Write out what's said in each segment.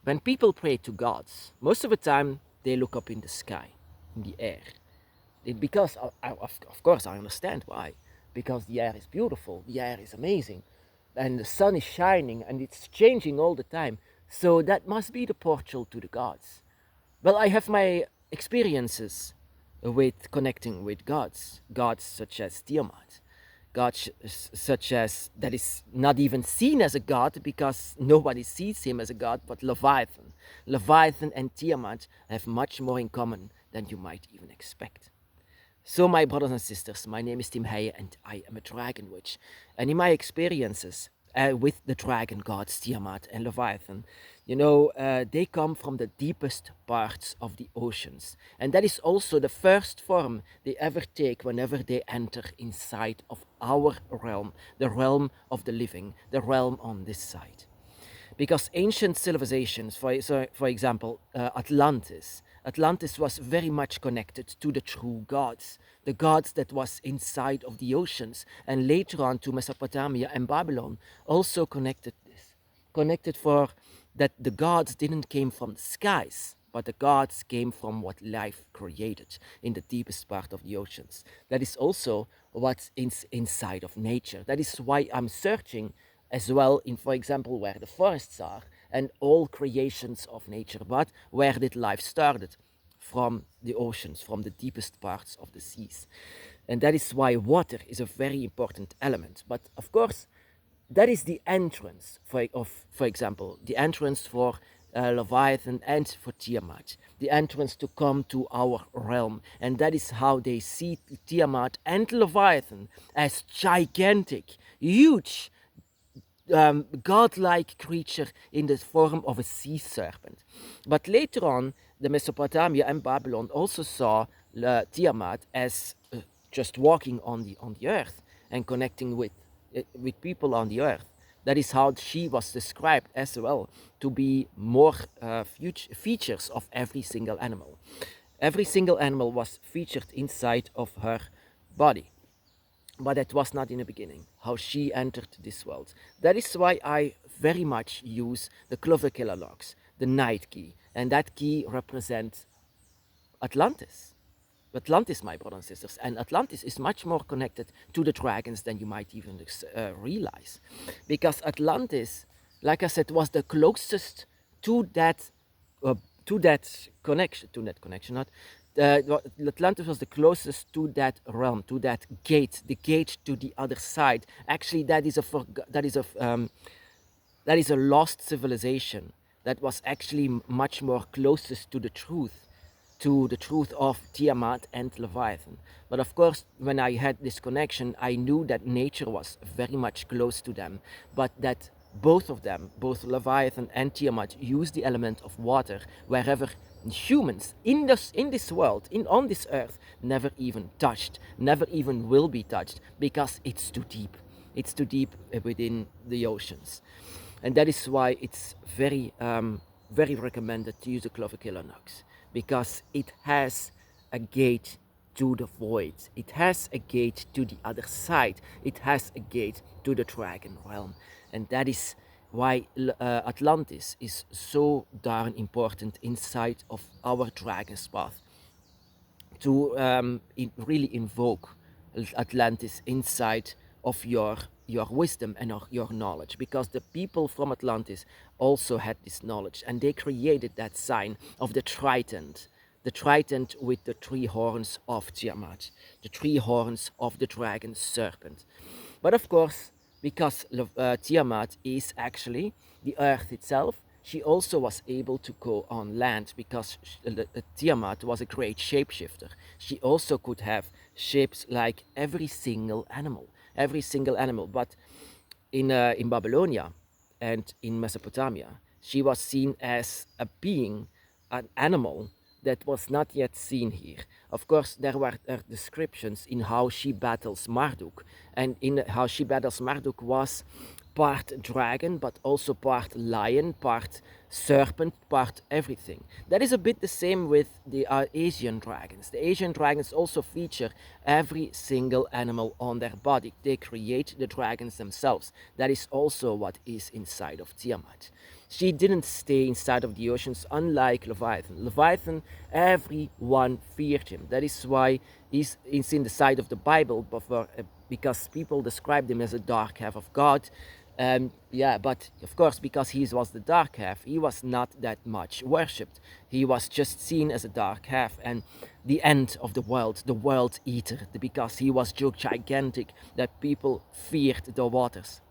when people pray to gods, most of the time they look up in the sky, in the air. Because, of course, I understand why. Because the air is beautiful, the air is amazing, and the sun is shining and it's changing all the time. So that must be the portal to the gods. Well, I have my experiences with connecting with gods such as Tiamat, gods such as that is not even seen as a god because nobody sees him as a god, but Leviathan. Leviathan and Tiamat have much more in common than you might even expect. So, my brothers and sisters, my name is Tim Heijen and I am a dragon witch. And in my experiences with the dragon gods Tiamat and Leviathan, they come from the deepest parts of the oceans. And that is also the first form they ever take whenever they enter inside of our realm, the realm of the living, the realm on this side. Because ancient civilizations, for example, Atlantis was very much connected to the true gods, the gods that was inside of the oceans, and later on to Mesopotamia and Babylon also connected this, connected for that the gods didn't came from the skies, but the gods came from what life created in the deepest part of the oceans. That is also what's inside of nature. That is why I'm searching as well in, for example, where the forests are and all creations of nature. But where did life started? From the oceans, from the deepest parts of the seas. And that is why water is a very important element. But of course, that is the entrance, for example, the entrance for Leviathan and for Tiamat, the entrance to come to our realm. And that is how they see Tiamat and Leviathan as gigantic, huge, godlike creature in the form of a sea serpent. But later on, the Mesopotamia and Babylon also saw Tiamat as just walking on the earth and connecting with people on the earth. That is how she was described as well, to be more features of every single animal. Every single animal was featured inside of her body. But that was not in the beginning, how she entered this world. That is why I very much use the clover killer locks, the night key, and that key represents Atlantis. Atlantis, my brothers and sisters, and Atlantis is much more connected to the dragons than you might even realize, because Atlantis, like I said, was the closest to that uh, not Atlantis was the closest to that realm, to that gate, the gate to the other side. Actually, that is a lost civilization that was actually much more closest to the truth of Tiamat and Leviathan. But of course, when I had this connection, I knew that nature was very much close to them, but that both of them, both Leviathan and Tiamat, use the element of water wherever humans in this world, on this earth, never even touched, never even will be touched, because it's too deep. It's too deep within the oceans. And that is why it's very recommended to use the clover killer nux, because it has a gate to the void. It has a gate to the other side. It has a gate to the dragon realm. And that is why Atlantis is so darn important inside of our dragon's path, to really invoke Atlantis inside of your wisdom and your knowledge, because the people from Atlantis also had this knowledge, and they created that sign of the trident with the three horns of Tiamat, the three horns of the dragon serpent. But of course, because Tiamat is actually the earth itself, she also was able to go on land, because Tiamat was a great shapeshifter. She also could have shapes like every single animal. But in Babylonia and in Mesopotamia, she was seen as a being, an animal that was not yet seen here. Of course, there were descriptions in how she battles Marduk, and in how she battles Marduk was part dragon, but also part lion, part serpent, part everything. That is a bit the same with the Asian dragons. The Asian dragons also feature every single animal on their body. They create the dragons themselves. That is also what is inside of Tiamat. She didn't stay inside of the oceans, unlike Leviathan. Leviathan, everyone feared him. That is why he's in the side of the Bible, because people described him as a dark half of God. Yeah, but of course, because he was the dark half, he was not that much worshipped. He was just seen as a dark half and the end of the world eater, because he was so gigantic that people feared the waters.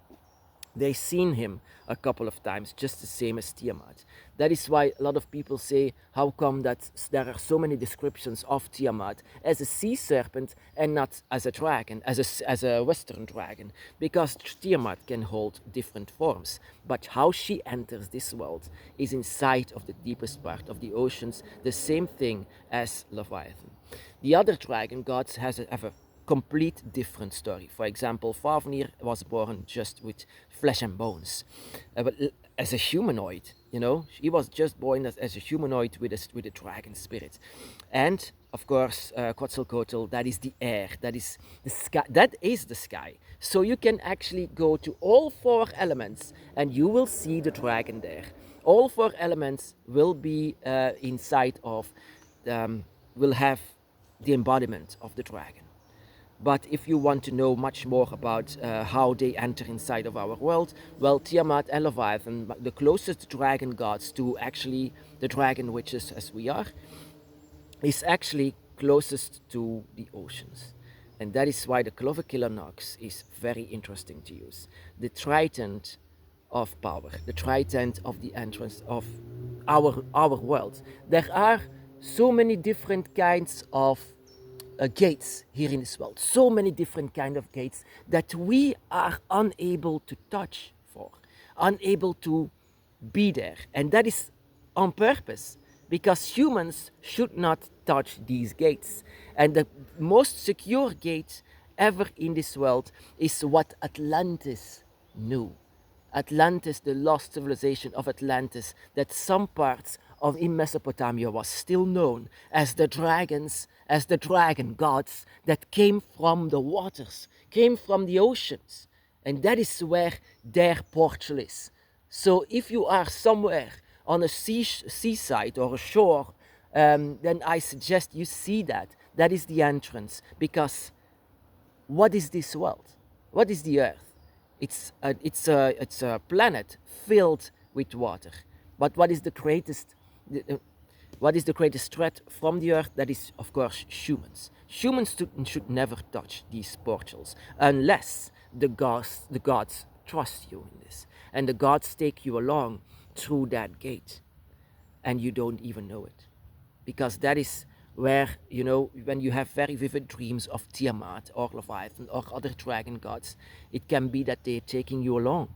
They seen him a couple of times, just the same as Tiamat. That is why a lot of people say, how come that there are so many descriptions of Tiamat as a sea serpent and not as a dragon, as a Western dragon? Because Tiamat can hold different forms. But how she enters this world is inside of the deepest part of the oceans, the same thing as Leviathan. The other dragon gods have a complete different story. For example, Fafnir was born just with flesh and bones, but as a humanoid, he was just born as a humanoid with a dragon spirit. And of course, Quetzalcoatl, that is the air, that is the sky, that is the sky. So you can actually go to all four elements and you will see the dragon there. All four elements will be inside of, will have the embodiment of the dragon. But if you want to know much more about how they enter inside of our world, well, Tiamat and Leviathan, the closest dragon gods to actually the dragon witches as we are, is actually closest to the oceans. And that is why the Cloverkiller Nox is very interesting to use. The trident of power, the trident of the entrance of our world. There are so many different kinds of gates here in this world, so many different kind of gates that we are unable to touch for, unable to be there. And that is on purpose, because humans should not touch these gates. And the most secure gate ever in this world is what Atlantis knew. Atlantis, the lost civilization of Atlantis, that some parts of in Mesopotamia was still known as the dragons, as the dragon gods that came from the waters, came from the oceans. And that is where their portal is. So if you are somewhere on a seaside or a shore, then I suggest you see that. That is the entrance. Because what is this world? What is the earth? It's a planet filled with water. But what is the greatest threat from the earth? That is, of course, humans. Humans should never touch these portals unless the gods trust you in this. And the gods take you along through that gate. And you don't even know it. Because that is where, when you have very vivid dreams of Tiamat or Leviathan or other dragon gods, it can be that they're taking you along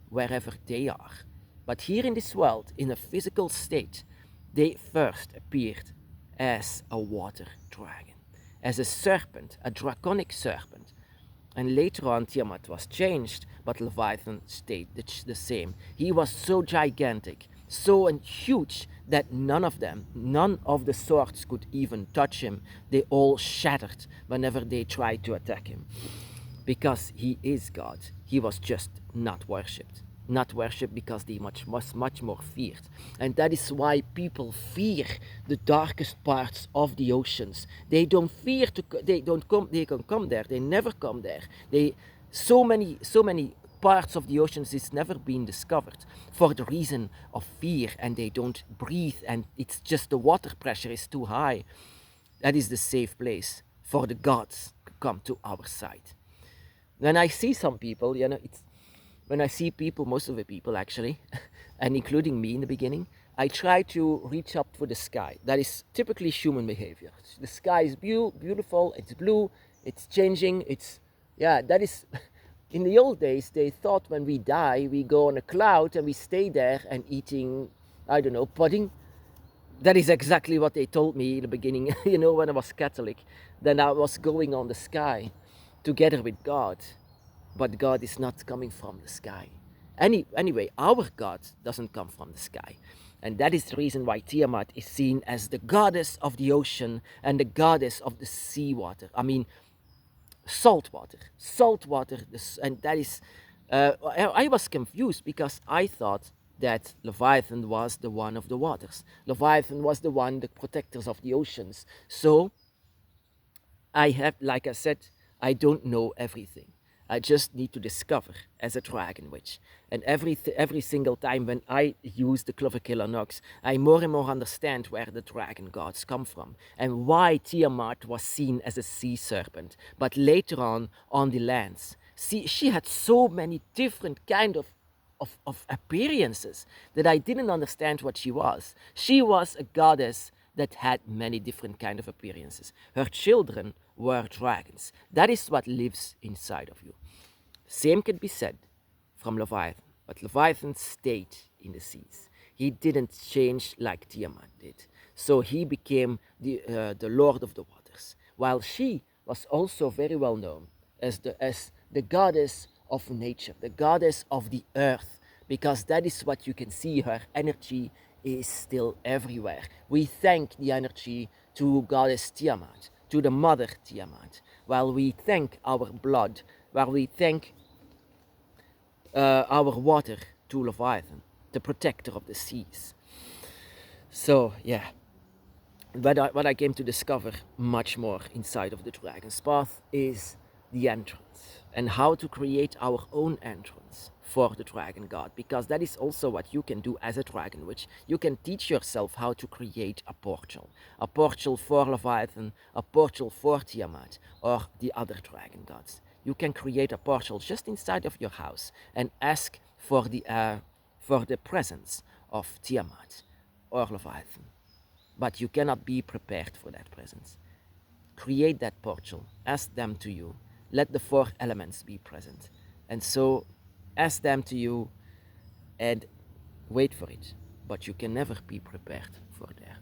wherever they are. But here in this world, in a physical state, they first appeared as a water dragon, as a serpent, a draconic serpent. And later on, Tiamat was changed, but Leviathan stayed the same. He was so gigantic, so huge, that none of the swords could even touch him. They all shattered whenever they tried to attack him. Because he is God, he was just not worshipped. Not worshipped because they was much more feared. And that is why people fear the darkest parts of the oceans. They don't fear they can come there. They never come there. So many parts of the oceans is never been discovered for the reason of fear, and they don't breathe, and it's just the water pressure is too high. That is the safe place for the gods to come to our side. When I see some people, when I see people, most of the people actually, and including me in the beginning, I try to reach up for the sky. That is typically human behavior. The sky is beautiful, it's blue, it's changing, that is, in the old days, they thought when we die, we go on a cloud and we stay there and eating, pudding. That is exactly what they told me in the beginning, when I was Catholic. Then I was going on the sky together with God. But God is not coming from the sky. Anyway, our God doesn't come from the sky. And that is the reason why Tiamat is seen as the goddess of the ocean and the goddess of the seawater. I mean, salt water. And that is, I was confused because I thought that Leviathan was the one of the waters. Leviathan was the one, the protectors of the oceans. So I have, like I said, I don't know everything. I just need to discover as a dragon witch. And every single time when I use the Clover Killer Nox, I more and more understand where the dragon gods come from and why Tiamat was seen as a sea serpent, but later on the lands. See, she had so many different kind of appearances that I didn't understand what she was. She was a goddess that had many different kind of appearances. Her children were dragons. That is what lives inside of you. Same can be said from Leviathan, but Leviathan stayed in the seas. He didn't change like Tiamat did. So he became the Lord of the Waters, while she was also very well known as the goddess of nature, the goddess of the earth, because that is what you can see. Her energy is still everywhere. We thank the energy to goddess Tiamat, to the mother Tiamat, while we thank our blood, while we thank our water to Leviathan, the protector of the seas. So yeah, what I came to discover much more inside of the Dragon's Path is the entrance and how to create our own entrance for the dragon god, because that is also what you can do as a dragon witch. You can teach yourself how to create a portal for Leviathan, a portal for Tiamat, or the other dragon gods. You can create a portal just inside of your house and ask for the presence of Tiamat or Leviathan. But you cannot be prepared for that presence. Create that portal, ask them to you, let the four elements be present. And so ask them to you and wait for it. But you can never be prepared for their